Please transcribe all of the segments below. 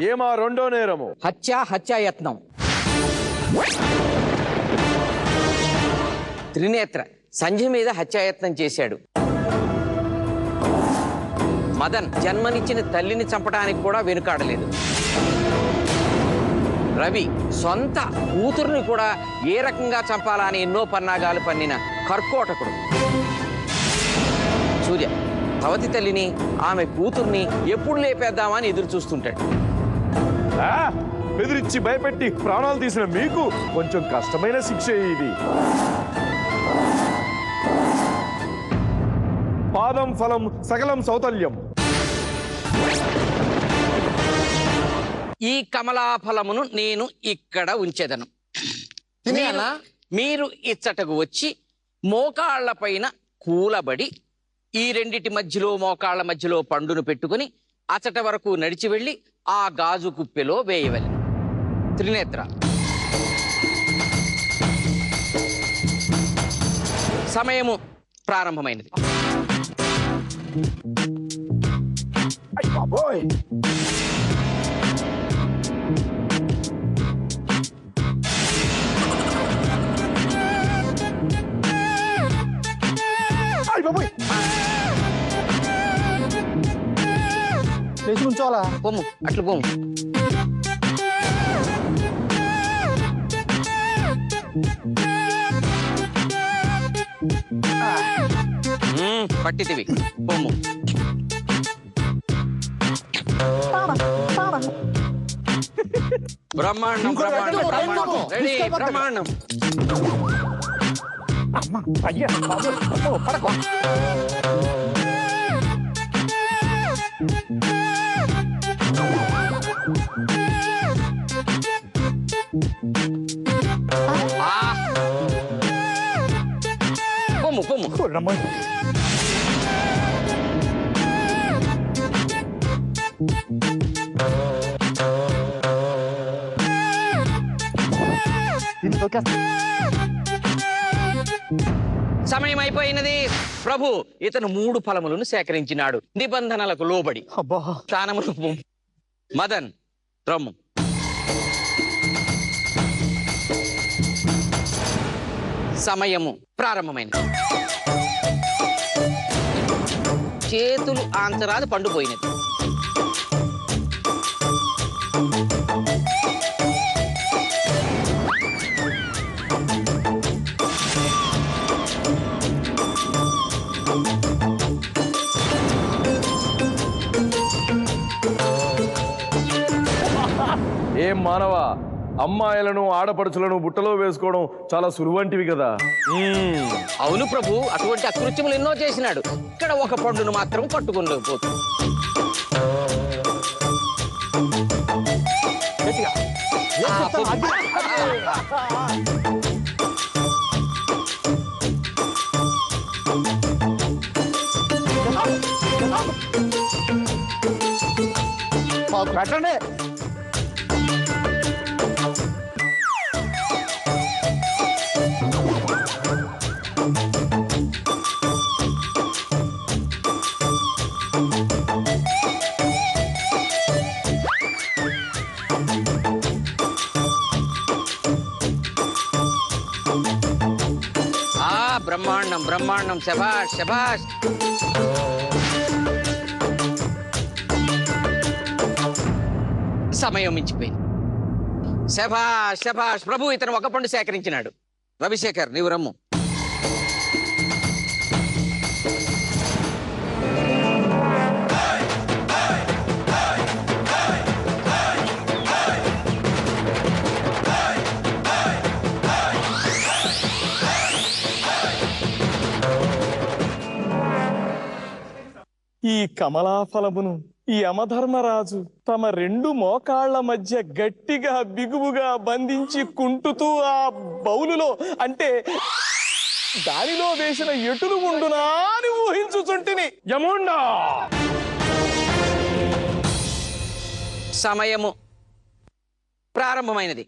ఏమా రెండో నేరము? హత్యాయత్నం. త్రినేత్ర సంధ్య మీద హత్యాయత్నం చేశాడు. మదన్ జన్మనిచ్చిన తల్లిని చంపడానికి కూడా వెనుకాడలేదు. రవి సొంత కూతుర్ని కూడా ఏ రకంగా చంపాలని ఎన్నో పన్నాగాలు పన్నిన కర్కోటకుడు. సూర్య భవతి తల్లిని ఆమె కూతుర్ని ఎప్పుడు లేపేద్దామని ఎదురు చూస్తుంటాడు. బెదిరించి భయపెట్టి ప్రాణాలు తీసిన మీకు కొంచెం కష్టమైన శిక్ష ఇది. పాదం ఫలం సకలం సౌతల్యం. ఈ కమలాఫలమును నేను ఇక్కడ ఉంచెదను. మీరు ఇచ్చటకు వచ్చి మోకాళ్ల పైన కూలబడి ఈ రెండిటి మధ్యలో మోకాళ్ల మధ్యలో పండును పెట్టుకుని అచట వరకు నడిచి వెళ్ళి ఆ గాజు కుప్పెలో వేయవలెను. త్రినేత్ర సమయము ప్రారంభమైనది. ఉంచోలా పొమ్ము, అట్లు పొమ్ము. పట్టితివి పొమ్ము. బ్రహ్మాండం బ్రహ్మాండం బ్రహ్మాండం రెడీ. బ్రహ్మాండం. పొమ్ము పొమ్ము. సమయం అయిపోయినది. ప్రభు ఇతను 3 ఫలములను సేకరించినాడు నిబంధనలకు లోబడి. స్థానములు మదన్ రమ్ము. సమయము ప్రారంభమైనది. చేతులు ఆంచరాదు పండుపోయినది. ఏం మానవా, అమ్మాయిలను ఆడపడుచులను బుట్టలో వేసుకోవడం చాలా సులువంటివి కదా. అవును ప్రభు, అటువంటి అకృత్యములు ఎన్నో చేసినాడు. ఇక్కడ ఒక పండును మాత్రం పట్టుకోలేకపోతుంది. పెట్టండి. బ్రహ్మాండం బ్రహ్మాండం. శభాష్ శభాష్. సమయం మించిపోయింది. శభాష్ శభాష్. ప్రభు ఇతను ఒక పండు సేకరించినాడు. రవిశేఖర్ నీవు రమ్ము. ఈ కమలాఫలమును ఈ యమధర్మరాజు తమ 2 మోకాళ్ల మధ్య గట్టిగా బిగువుగా బంధించి కుంటుతూ ఆ బౌలులో అంటే దానిలో వేసిన ఎటులు ఉండునా అని ఊహించుచుంటిని. యముండా. సమయము ప్రారంభమైనది.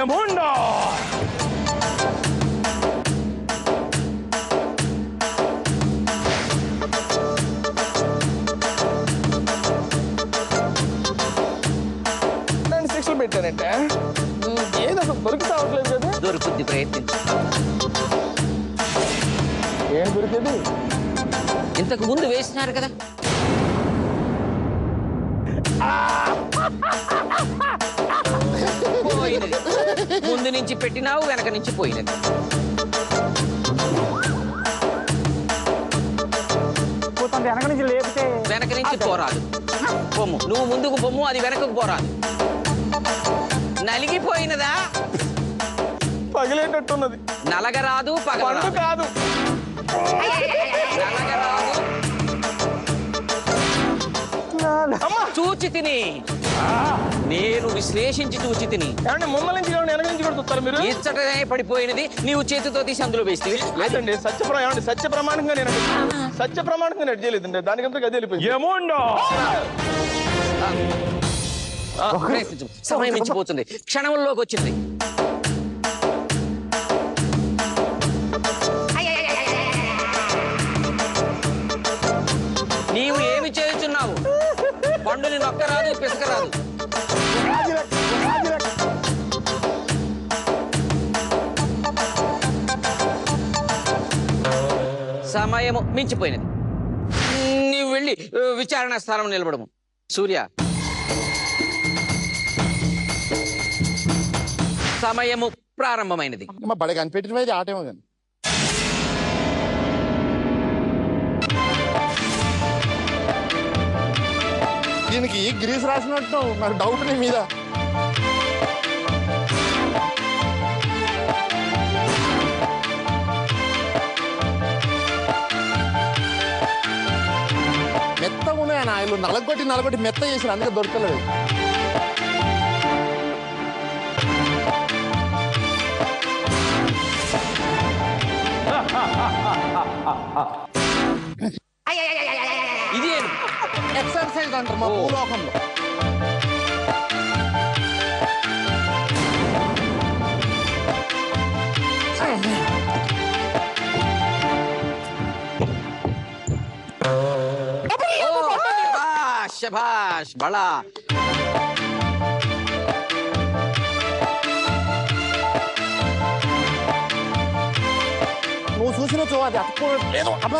యముండా నన్ను శిక్షలు పెట్టానంటే ఏదో అసలు దొరికి రావట్లేదు కదా. దొరుకుద్ది, ప్రయత్నించు. ఏం దొరికేది? ఇంతకు ముందు వేసినారు కదా. పోయినది. ముందు నుంచి పెట్టినావు, వెనక నుంచి పోయినది. వెనక నుంచి లేపితే వెనక నుంచి పోరాదు. పొమ్ము, నువ్వు ముందుకు పొమ్ము, అది వెనకకు పోరాదు. నలిగిపోయినదా? పగిలేటట్టున్నది. నలగరాదు, పండు పగలరాదు. కాదు. నలగరాదు. చూచి తిని, నేను విశ్లేషించి చూచి తిని. ఏమండి ముందు నుంచి కావాలి వెనక నుంచి కూడా చూస్తారు మీరు? ఇచ్చటనే పడిపోయినది, నీవు చేతితో తీసి అందులో వేస్తే. లేదండి సత్య ప్రమాణంగా నేను సత్య ప్రమాణంగా నేను చేయలేదండి. దానికంతా గది వెళ్ళిపోయింది. యముండా ప్రయత్నించు. సమయం మించిపోతుంది, క్షణంలోకి వచ్చింది. నీవు ఏమి చేయుచున్నావు? పండుని నొక్కరాదు, పిసకరాదు. సమయము మించిపోయినది. నీవు వెళ్ళి విచారణ స్థానం నిలబడము. సూర్య, సమయము ప్రారంభమైనది. మా బడి కనిపెట్టినది ఆటేమో కానీ దీనికి గ్రీస్ రాసినట్టు నాకు డౌట్ నీ మీద. మెత్తగా ఉన్నాయన్న, వీళ్ళు నలగొట్టి మెత్త చేసిన, అందుకే దొరకలేదు. ఇది ఎక్సర్సైజ్ అంటారు మా భూలోకంలో. శభాష్ బళా. నువ్వు చూసిన చూ అది అట్టుకోలేదు. అబ్బా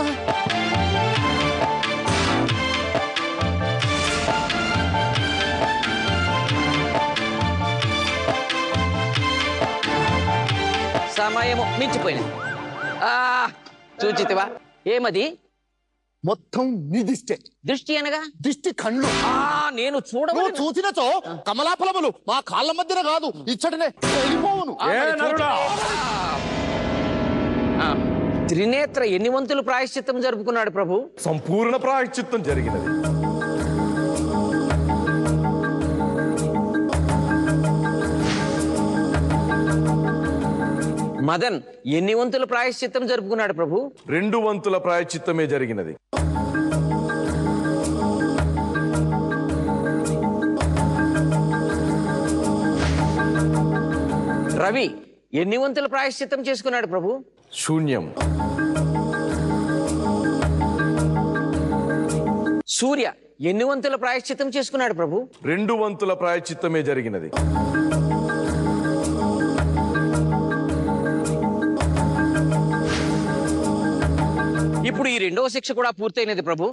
సమయము మించిపోయినది. చూచితివా? ఏమది? మొత్తం నీ దిష్టే. దృష్టి అనగా దిష్టి కళ్ళు. నేను నువ్వు చూడవచ్చు. చూసినచో కమలాఫలములు మా కాళ్ళ మధ్యన కాదు, ఇచ్చటనే వెళ్ళిపోవును. త్రినేత్ర ఎన్ని వంతులు ప్రాయశ్చిత్తం జరుపుకున్నాడు ప్రభు? సంపూర్ణ ప్రాయశ్చిత్తం జరిగినది. మదన్ ఎన్ని వంతుల ప్రాయశ్చిత్తం జరుపుకున్నాడు ప్రభు? 2 వంతుల ప్రాయశ్చిత్తమే జరిగినది. రవి ఎన్ని వంతుల ప్రాయశ్చిత్తం చేసుకున్నాడు ప్రభు? శూన్యం. సూర్య ఎన్ని వంతుల ప్రాయశ్చిత్తం చేసుకున్నాడు ప్రభు? 2 వంతుల ప్రాయశ్చిత్తమే జరిగినది. ఇప్పుడు ఈ రెండవ శిక్ష కూడా పూర్తయినది ప్రభు.